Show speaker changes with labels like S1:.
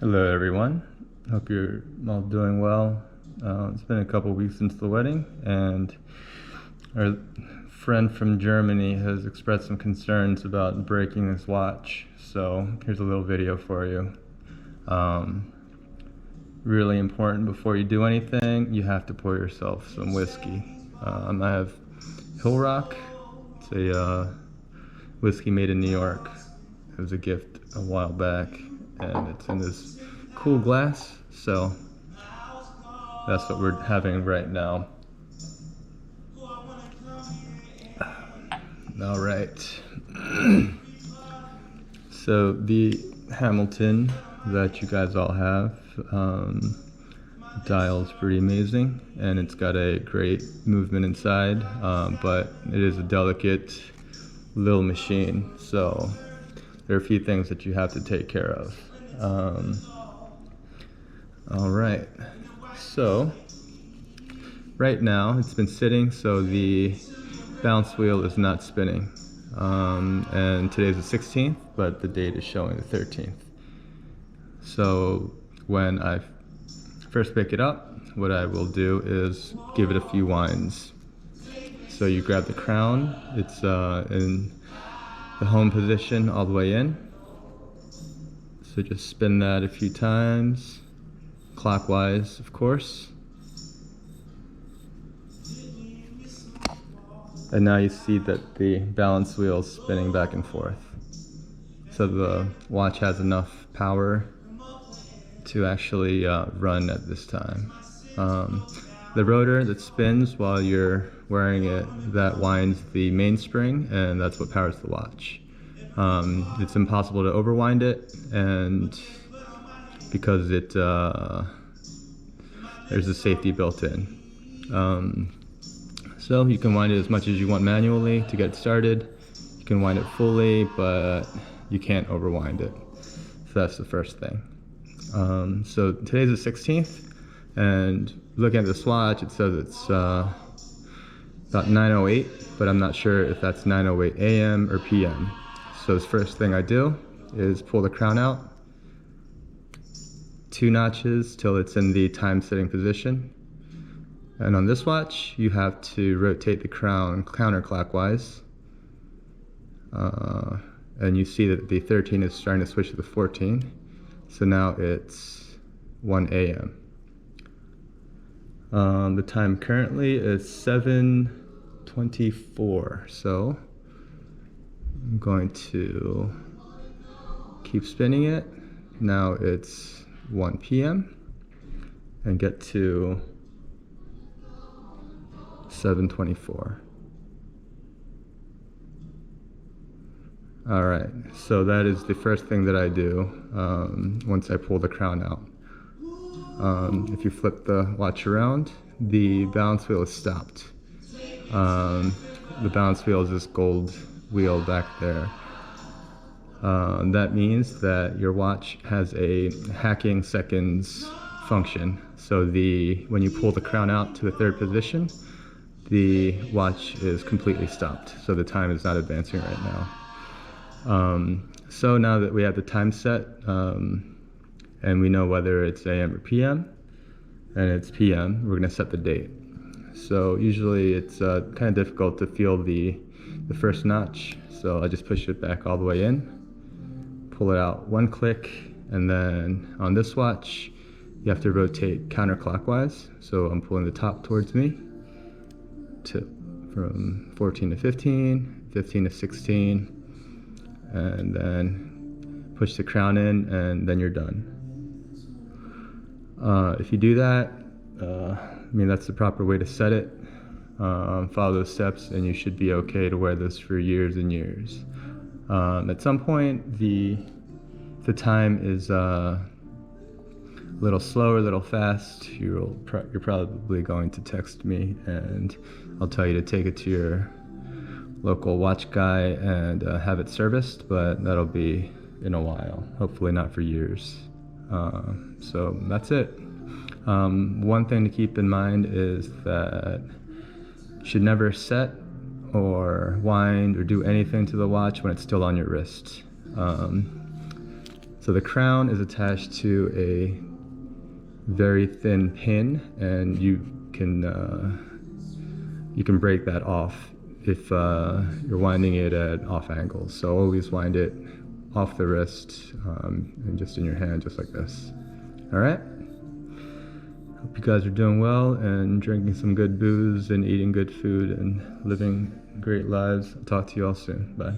S1: Hello everyone, hope you're all doing well. It's been a couple weeks since the wedding, and our friend from Germany has expressed some concerns about breaking his watch, so here's a little video for you. Really important, before you do anything, you have to pour yourself some whiskey. I have Hill Rock. It's a whiskey made in New York. It was a gift a while back, and it's in this cool glass, so that's what we're having right now. All right. So the Hamilton that you guys all have, dial is pretty amazing, and it's got a great movement inside, but it is a delicate little machine, so there are a few things that you have to take care of. All right, so right now it's been sitting, so the balance wheel is not spinning, and today's the 16th, but the date is showing the 13th. So when I first pick it up, what I will do is give it a few winds. So you grab the crown, it's in the home position all the way in. So just spin that a few times, clockwise of course. And now you see that the balance wheel is spinning back and forth. So the watch has enough power to actually run at this time. The rotor that spins while you're wearing it, that winds the mainspring, and that's what powers the watch. It's impossible to overwind it, and because there's a safety built in. So you can wind it as much as you want manually to get started. You can wind it fully, but you can't overwind it. So that's the first thing. So today's the 16th, and looking at this watch, it says it's about 9:08, but I'm not sure if that's 9:08 a.m. or p.m. So the first thing I do is pull the crown out 2 notches till it's in the time setting position. And on this watch, you have to rotate the crown counterclockwise. And you see that the 13 is starting to switch to the 14. So now it's 1 a.m. The time currently is 7:24. So I'm going to keep spinning it. Now it's 1 p.m. and get to 7:24. All right, so that is the first thing that I do once I pull the crown out. If you flip the watch around, the balance wheel is stopped. The balance wheel is this gold wheel back there. That means that your watch has a hacking seconds function. So when you pull the crown out to the 3rd position, the watch is completely stopped. So the time is not advancing right now. So now that we have the time set, and we know whether it's AM or PM, and it's PM, we're gonna set the date. So usually it's kind of difficult to feel the first notch, so I just push it back all the way in, pull it out 1 click, and then on this watch, you have to rotate counterclockwise. So I'm pulling the top towards me, from 14 to 15, 15 to 16, and then push the crown in, and then you're done. If you do that, that's the proper way to set it. Follow those steps and you should be okay to wear this for years and years. At some point, the time is a little slow or a little fast. You're probably going to text me, and I'll tell you to take it to your local watch guy and have it serviced, but that'll be in a while, hopefully not for years. So that's it. One thing to keep in mind is that you should never set or wind or do anything to the watch when it's still on your wrist. So the crown is attached to a very thin pin, and you can break that off if you're winding it at off angles. So always wind it off the wrist and just in your hand, just like this. All right? Hope you guys are doing well and drinking some good booze and eating good food and living great lives. I'll talk to you all soon. Bye.